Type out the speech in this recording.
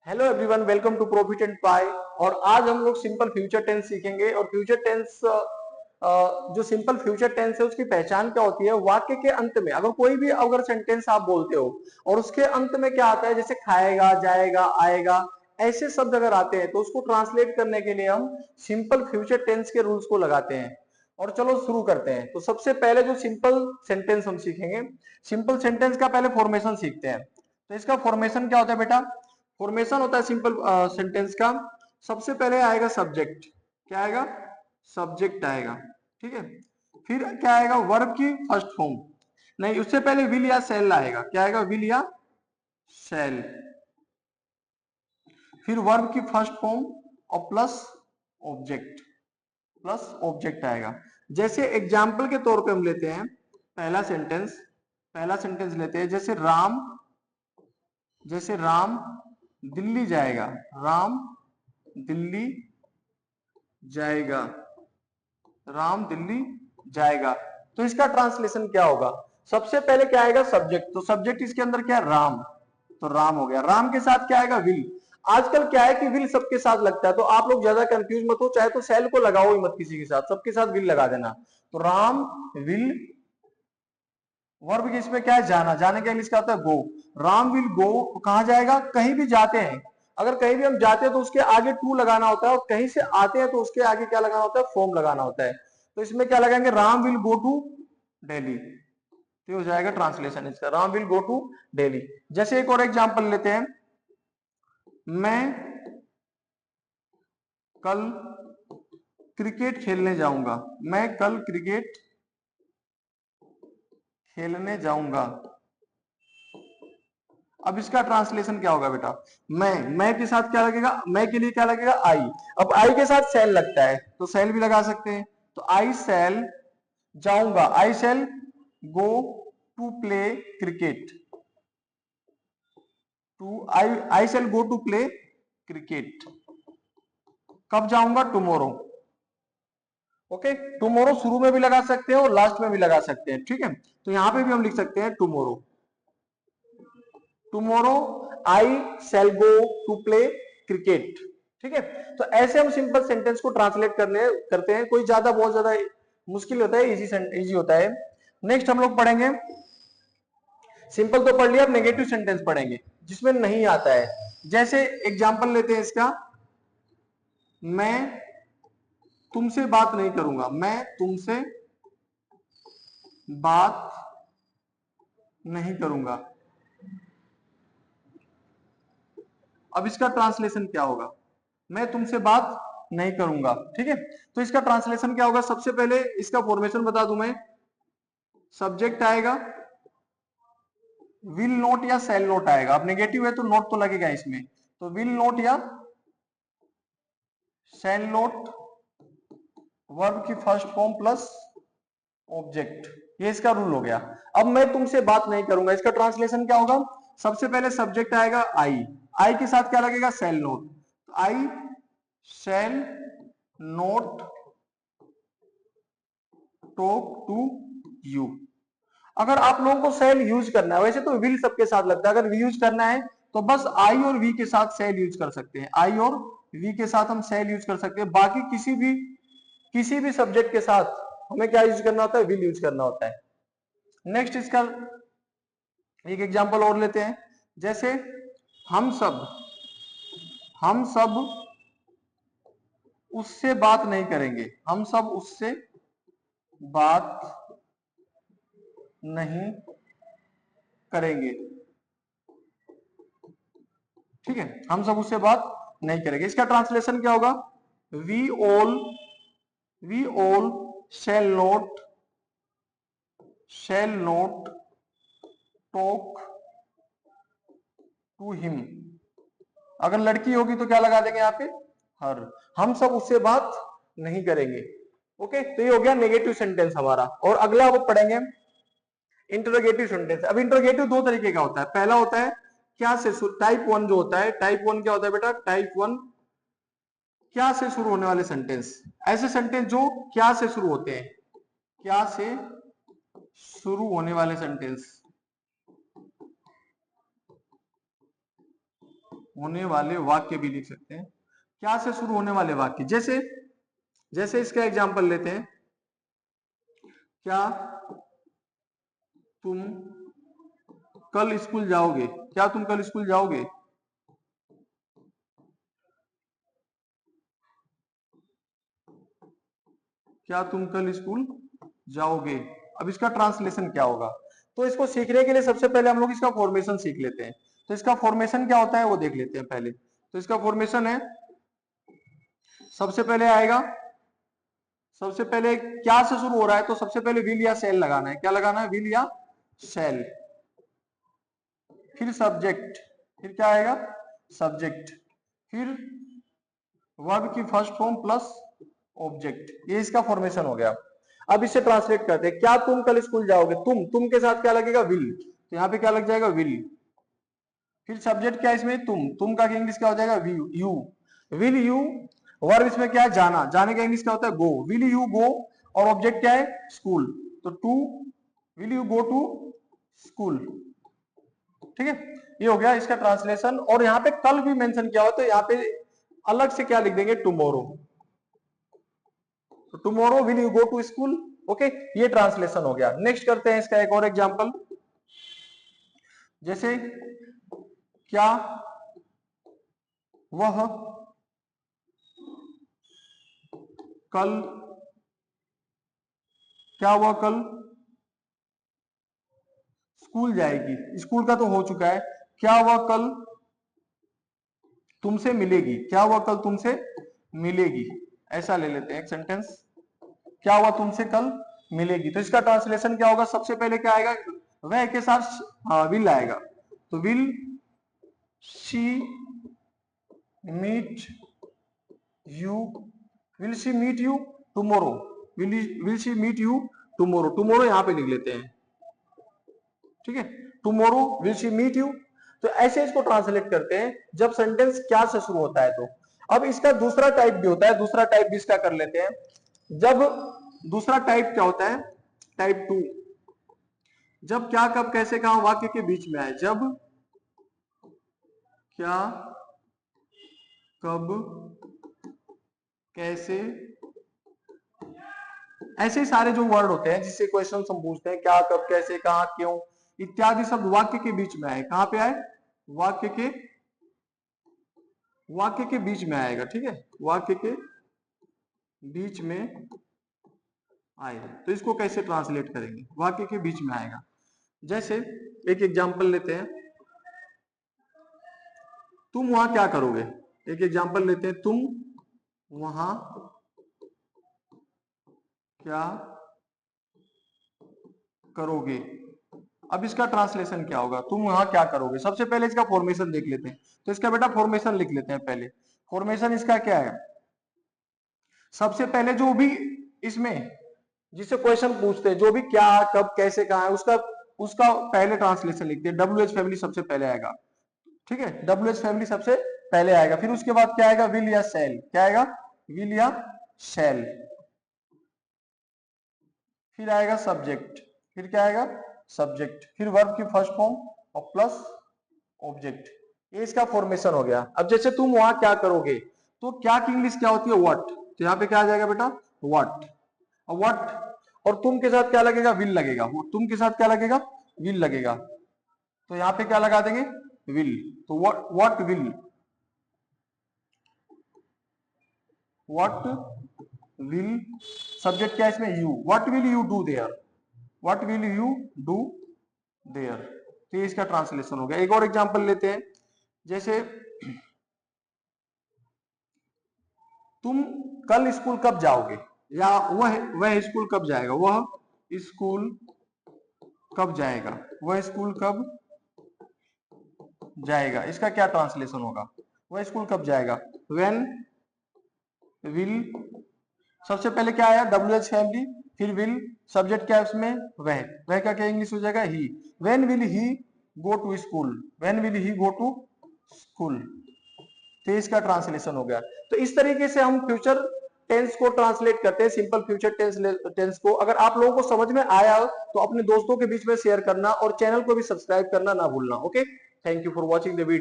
Hello everyone, welcome to profit and pie. और आज हम लोग सिंपल फ्यूचर टेंस सीखेंगे। और फ्यूचर टेंस जो सिंपल फ्यूचर टेंस है उसकी पहचान क्या होती है। वाक्य के अंत में अगर कोई भी अगर सेंटेंस आप बोलते हो और उसके अंत में क्या आता है, जैसे खाएगा, जाएगा, आएगा, ऐसे शब्द अगर आते हैं तो उसको ट्रांसलेट करने के लिए हम सिंपल फ्यूचर टेंस के रूल्स को लगाते हैं। और चलो शुरू करते हैं। तो सबसे पहले जो सिंपल सेंटेंस हम सीखेंगे, सिंपल सेंटेंस का पहले फॉर्मेशन सीखते हैं। तो इसका फॉर्मेशन क्या होता है बेटा? फॉर्मेशन होता है सिंपल सेंटेंस का, सबसे पहले आएगा सब्जेक्ट। क्या आएगा? सब्जेक्ट आएगा। ठीक है। फिर क्या आएगा? वर्ब की फर्स्ट फॉर्म। नहीं, उससे पहले विल या सेल आएगा। क्या आएगा? विल या सेल। फिर वर्ब की फर्स्ट फॉर्म और प्लस ऑब्जेक्ट। प्लस ऑब्जेक्ट आएगा। जैसे एग्जाम्पल के तौर पे हम लेते हैं पहला सेंटेंस लेते हैं। जैसे राम दिल्ली जाएगा। राम दिल्ली जाएगा। राम दिल्ली जाएगा। तो इसका ट्रांसलेशन क्या होगा? सबसे पहले क्या आएगा? सब्जेक्ट। तो सब्जेक्ट इसके अंदर क्या है? राम। तो राम हो गया। राम के साथ क्या आएगा? विल। आजकल क्या है कि विल सबके साथ लगता है, तो आप लोग ज्यादा कंफ्यूज मत हो। चाहे तो सेल को लगाओ ही मत किसी के साथ, सबके साथ विल लगा देना। तो राम विल। वर्ब की इसमें क्या है? जाना। जाने का इंग्लिश क्या होता है? गो। Ram will go. कहां जाएगा? कहीं भी जाते हैं। अगर कहीं भी हम जाते हैं तो उसके आगे टू लगाना होता है, और कहीं से आते हैं तो उसके आगे क्या लगाना होता है? फॉर्म लगाना होता है। तो इसमें क्या लगाएंगे? Ram will go to Delhi. तो हो जाएगा ट्रांसलेशन इसका, Ram will go to Delhi. जैसे एक और एग्जांपल लेते हैं। मैं कल क्रिकेट खेलने जाऊंगा। मैं कल क्रिकेट खेलने जाऊंगा। अब इसका ट्रांसलेशन क्या होगा बेटा? मैं के साथ क्या लगेगा? मैं के लिए क्या लगेगा? आई। अब आई के साथ सेल लगता है तो सेल भी लगा सकते हैं। तो आई सेल जाऊंगा। I shall go to play cricket. I shall go to play cricket. कब जाऊंगा? टुमारो। ओके। टुमारो शुरू में भी लगा सकते हैं और लास्ट में भी लगा सकते हैं। ठीक है। तो यहां पे भी हम लिख सकते हैं tomorrow. Tomorrow I shall go to play cricket. ठीक है। तो ऐसे हम सिंपल सेंटेंस को ट्रांसलेट करते हैं। कोई ज्यादा बहुत ज्यादा मुश्किल होता है, इजी होता है। नेक्स्ट हम लोग पढ़ेंगे, सिंपल तो पढ़ लिया, अब नेगेटिव सेंटेंस पढ़ेंगे जिसमें नहीं आता है। जैसे एग्जांपल लेते हैं इसका। मैं तुमसे बात नहीं करूंगा। मैं तुमसे बात नहीं करूंगा। अब इसका ट्रांसलेशन क्या होगा? मैं तुमसे बात नहीं करूंगा। ठीक है। तो इसका ट्रांसलेशन क्या होगा? सबसे पहले इसका फॉर्मेशन बता दूं मैं। सब्जेक्ट आएगा, विल नोट या सेल नोट आएगा। अब नेगेटिव है तो नोट तो लगेगा इसमें। तो विल नोट या सेल नोट, वर्ब की फर्स्ट फॉर्म प्लस ऑब्जेक्ट। ये इसका रूल हो गया। अब मैं तुमसे बात नहीं करूंगा, इसका ट्रांसलेशन क्या होगा? सबसे पहले सब्जेक्ट आएगा आई। आई के साथ क्या लगेगा? Shall not. I shall not talk to you. अगर आप लोगों को सेल यूज करना है, वैसे तो विल सबके साथ लगता है, अगर यूज करना है तो बस आई और वी के साथ सेल यूज कर सकते हैं। आई और वी के साथ हम सेल यूज कर सकते हैं। बाकी किसी भी सब्जेक्ट के साथ हमें क्या यूज करना होता है? विल यूज करना होता है। नेक्स्ट इसका एक एग्जांपल और लेते हैं। जैसे हम सब हम सब उससे बात नहीं करेंगे। हम सब उससे बात नहीं करेंगे। ठीक है। हम सब उससे बात नहीं करेंगे। इसका ट्रांसलेशन क्या होगा? We all we all shall not talk to him. अगर लड़की होगी तो क्या लगा देंगे यहाँ पे? हर। हम सब उससे बात नहीं करेंगे। ओके। तो ये हो गया नेगेटिव सेंटेंस हमारा। और अगला वो पढ़ेंगे इंटरोगेटिव सेंटेंस। अब इंटरोगेटिव दो तरीके का होता है। पहला होता है क्या से, टाइप वन जो होता है। टाइप वन क्या होता है बेटा? टाइप वन क्या से शुरू होने वाले सेंटेंस। ऐसे सेंटेंस जो क्या से शुरू होते हैं। क्या से शुरू होने वाले सेंटेंस होने वाले वाक्य भी लिख सकते हैं। क्या से शुरू होने वाले वाक्य, जैसे जैसे इसका एग्जांपल लेते हैं, क्या तुम कल स्कूल जाओगे, क्या तुम कल स्कूल जाओगे, क्या तुम कल स्कूल जाओगे। अब इसका ट्रांसलेशन क्या होगा, तो इसको सीखने के लिए सबसे पहले हम लोग इसका फॉर्मेशन सीख लेते हैं। तो इसका फॉर्मेशन क्या होता है वो देख लेते हैं पहले। तो इसका फॉर्मेशन है, सबसे पहले आएगा, सबसे पहले क्या से शुरू हो रहा है, तो सबसे पहले विल या सेल लगाना है। क्या लगाना है, विल या सेल। फिर सब्जेक्ट, फिर क्या आएगा, सब्जेक्ट। फिर वर्ब की फर्स्ट फॉर्म प्लस ऑब्जेक्ट। ये इसका फॉर्मेशन हो गया। अब इसे ट्रांसलेट करते हैं, क्या तुम कल स्कूल जाओगे, तुम के साथ क्या लगेगा, विल, तो यहाँ पे क्या लग जाएगा, विल। फिर सब्जेक्ट क्या है इसमें, तुम का इंग्लिश क्या हो जाएगा, यू, विल यू। वर्ब इसमें क्या है, जाना, जाने का इंग्लिश क्या होता है, गो, विल यू गो। और ऑब्जेक्ट क्या है, स्कूल, तो to, will you go to school. ठीक है, ये हो गया इसका ट्रांसलेशन। और यहाँ पे कल भी मेंशन किया हुआ, तो यहाँ पे अलग से क्या लिख देंगे, टुमारो, तो tomorrow will you go to school. Okay, ये ट्रांसलेशन हो गया। नेक्स्ट करते हैं इसका एक और एग्जांपल, जैसे क्या वह कल, क्या वह कल स्कूल जाएगी, स्कूल का तो हो चुका है, क्या वह कल तुमसे मिलेगी, क्या वह कल तुमसे मिलेगी, ऐसा ले लेते हैं एक सेंटेंस, क्या वह तुमसे कल मिलेगी। तो इसका ट्रांसलेशन क्या होगा, सबसे पहले क्या आएगा, वह के साथ विल आएगा, तो will she meet you, will she meet you tomorrow, will she meet you tomorrow, tomorrow यहां पे लिख लेते हैं। ठीक है, tomorrow will she meet you. तो ऐसे इसको ट्रांसलेट करते हैं जब सेंटेंस क्या से शुरू होता है। तो अब इसका दूसरा टाइप भी होता है, दूसरा टाइप भी इसका कर लेते हैं। जब दूसरा टाइप क्या होता है, टाइप टू, जब क्या कब कैसे कहां वाक्य के बीच में आए, जब क्या कब कैसे, ऐसे सारे जो वर्ड होते हैं जिससे क्वेश्चन हम पूछते हैं, क्या कब कैसे कहां क्यों इत्यादि शब्द वाक्य के बीच में आए, कहां पे आए, वाक्य के बीच में आएगा। ठीक है, वाक्य के बीच में आए, तो इसको कैसे ट्रांसलेट करेंगे, वाक्य के बीच में आएगा। जैसे एक एग्जांपल लेते हैं, तुम वहां क्या करोगे, एक एग्जांपल लेते हैं, तुम वहां क्या करोगे। अब इसका ट्रांसलेशन क्या होगा, तुम वहां क्या करोगे। सबसे पहले इसका फॉर्मेशन देख लेते हैं, तो इसका बेटा फॉर्मेशन लिख लेते हैं पहले। फॉर्मेशन इसका क्या है, सबसे पहले जो भी इसमें जिससे क्वेश्चन पूछते हैं, जो भी क्या कब कैसे कहा है, उसका उसका पहले ट्रांसलेशन लिखते हैं। WH फैमिली सबसे पहले आएगा। ठीक है, WH फैमिली सबसे पहले आएगा। फिर उसके बाद क्या आएगा, विल या सेल, क्या आएगा, विल या सेल। फिर आएगा सब्जेक्ट, फिर क्या आएगा, सब्जेक्ट। फिर वर्ब की फर्स्ट फॉर्म और प्लस ऑब्जेक्ट। ये इसका फॉर्मेशन हो गया। अब जैसे तुम वहां क्या करोगे, तो क्या की इंग्लिश क्या होती है, व्हाट, तो यहाँ पे क्या आ जाएगा बेटा, व्हाट। और व्हाट, और तुम के साथ क्या लगेगा, विल लगेगा, तुम के साथ क्या लगेगा, विल लगेगा, तो यहाँ पे क्या लगा देंगे, विल। तो what will, what will, subject क्या है इसमें, you, what will you do their, what will you do their. तो ये इसका ट्रांसलेशन हो गया। एक और एग्जांपल लेते हैं, जैसे तुम कल स्कूल कब जाओगे, या वह स्कूल कब जाएगा, वह स्कूल कब जाएगा, वह स्कूल कब जाएगा। इसका क्या ट्रांसलेशन होगा, वह स्कूल कब जाएगा, व्हेन विल, सबसे पहले क्या आया, WH फैमिली, फिर विल, सब्जेक्ट क्या है उसमें, वह का क्या इंग्लिश हो जाएगा, he. When will he go to school, when will he go to school. तो इसका ट्रांसलेशन हो गया। तो इस तरीके से हम फ्यूचर टेंस को ट्रांसलेट करते हैं, सिंपल फ्यूचर टेंस को। अगर आप लोगों को समझ में आया तो अपने दोस्तों के बीच में शेयर करना और चैनल को भी सब्सक्राइब करना ना भूलना। Okay, thank you for watching the video.